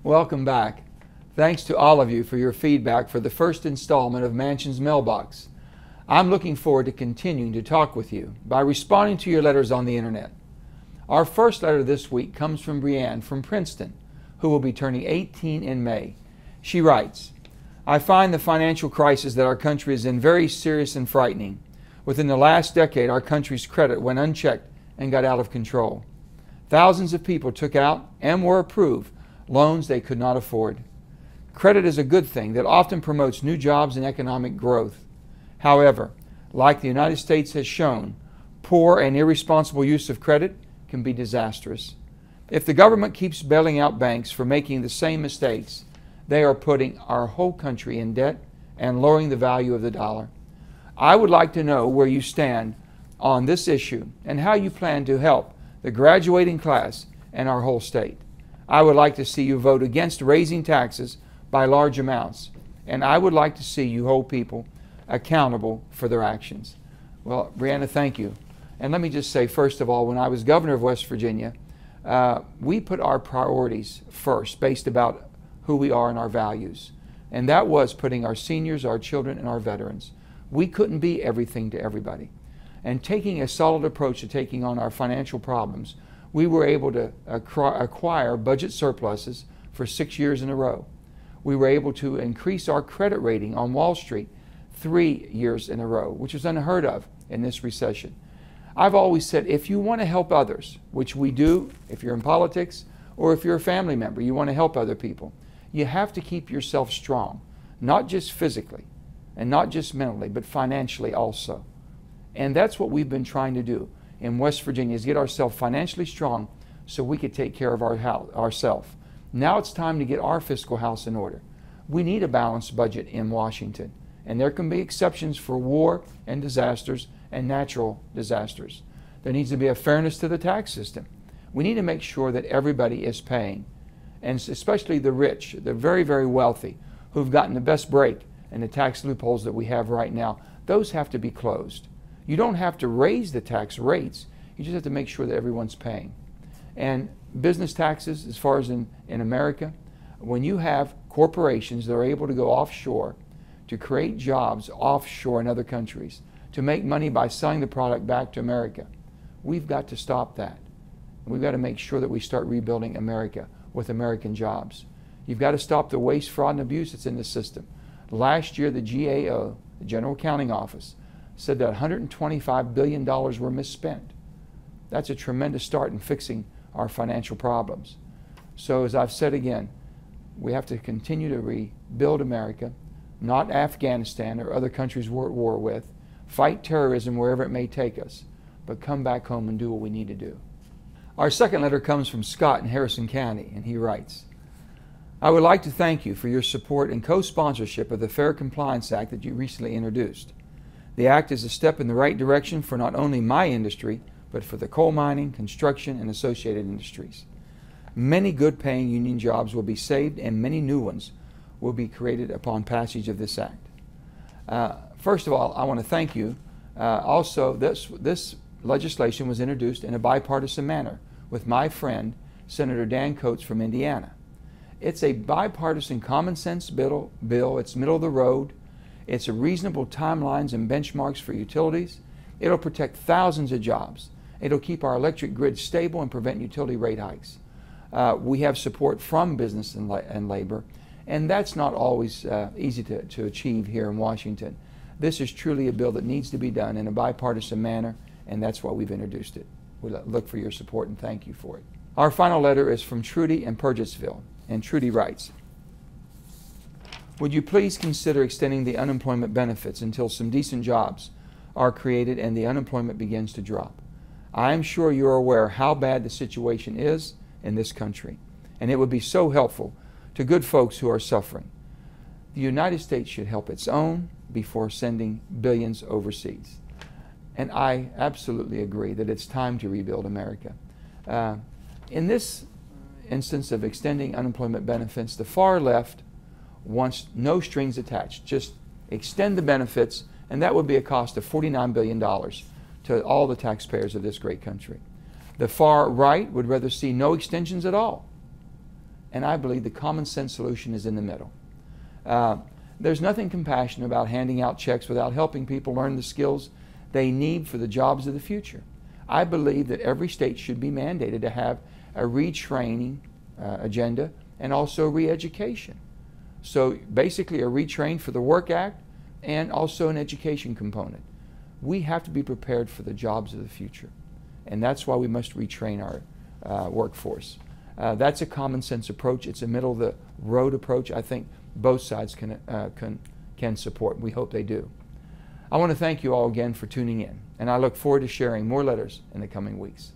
Welcome back. Thanks to all of you for your feedback for the first installment of Manchin's Mailbox. I'm looking forward to continuing to talk with you by responding to your letters on the internet. Our first letter this week comes from Brianne from Princeton, who will be turning 18 in May. She writes, I find the financial crisis that our country is in very serious and frightening. Within the last decade, our country's credit went unchecked and got out of control. Thousands of people took out and were approved loans they could not afford. Credit is a good thing that often promotes new jobs and economic growth. However, like the United States has shown, poor and irresponsible use of credit can be disastrous. If the government keeps bailing out banks for making the same mistakes, they are putting our whole country in debt and lowering the value of the dollar. I would like to know where you stand on this issue and how you plan to help the graduating class and our whole state. I would like to see you vote against raising taxes by large amounts, and I would like to see you hold people accountable for their actions. Well, Brianna, thank you. And let me just say, first of all, when I was governor of West Virginia, we put our priorities first based about who we are and our values. And that was putting our seniors, our children, and our veterans. We couldn't be everything to everybody. And taking a solid approach to taking on our financial problems, we were able to acquire budget surpluses for 6 years in a row. We were able to increase our credit rating on Wall Street 3 years in a row, which is unheard of in this recession. I've always said, if you want to help others, which we do, if you're in politics or if you're a family member, you want to help other people, you have to keep yourself strong, not just physically and not just mentally, but financially also. And that's what we've been trying to do in West Virginia, is get ourselves financially strong so we could take care of ourselves. Now it's time to get our fiscal house in order. We need a balanced budget in Washington, and there can be exceptions for war and disasters and natural disasters. There needs to be a fairness to the tax system. We need to make sure that everybody is paying, and especially the rich, the very, very wealthy, who've gotten the best break in the tax loopholes that we have right now. Those have to be closed. You don't have to raise the tax rates. You just have to make sure that everyone's paying. And business taxes, as far as in America, when you have corporations that are able to go offshore to create jobs offshore in other countries, to make money by selling the product back to America, we've got to stop that. We've got to make sure that we start rebuilding America with American jobs. You've got to stop the waste, fraud, and abuse that's in the system. Last year, the GAO, the General Accounting Office, said that $125 billion were misspent. That's a tremendous start in fixing our financial problems. So as I've said again, we have to continue to rebuild America, not Afghanistan or other countries we're at war with, fight terrorism wherever it may take us, but come back home and do what we need to do. Our second letter comes from Scott in Harrison County, and he writes, I would like to thank you for your support and co-sponsorship of the Fair Compliance Act that you recently introduced. The act is a step in the right direction for not only my industry, but for the coal mining, construction, and associated industries. Many good-paying union jobs will be saved, and many new ones will be created upon passage of this act. First of all, I want to thank you. Also, this legislation was introduced in a bipartisan manner with my friend, Senator Dan Coates from Indiana. It's a bipartisan common sense bill. It's middle of the road. It's a reasonable timelines and benchmarks for utilities. It'll protect thousands of jobs. It'll keep our electric grid stable and prevent utility rate hikes. We have support from business and labor, and that's not always easy to achieve here in Washington. This is truly a bill that needs to be done in a bipartisan manner, and that's why we've introduced it. We look for your support and thank you for it. Our final letter is from Trudy in Purgitsville, and Trudy writes, would you please consider extending the unemployment benefits until some decent jobs are created and the unemployment begins to drop? I am sure you're aware how bad the situation is in this country, and it would be so helpful to good folks who are suffering. The United States should help its own before sending billions overseas. And I absolutely agree that it's time to rebuild America. In this instance of extending unemployment benefits, the far left wants no strings attached. Just extend the benefits, and that would be a cost of $49 billion to all the taxpayers of this great country. The far right would rather see no extensions at all. and I believe the common sense solution is in the middle. There's nothing compassionate about handing out checks without helping people learn the skills they need for the jobs of the future. I believe that every state should be mandated to have a retraining agenda and also re-education. So basically a retrain for the Work Act and also an education component. We have to be prepared for the jobs of the future, and that's why we must retrain our workforce. That's a common sense approach. It's a middle of the road approach. I think both sides can support. We hope they do. I want to thank you all again for tuning in, and I look forward to sharing more letters in the coming weeks.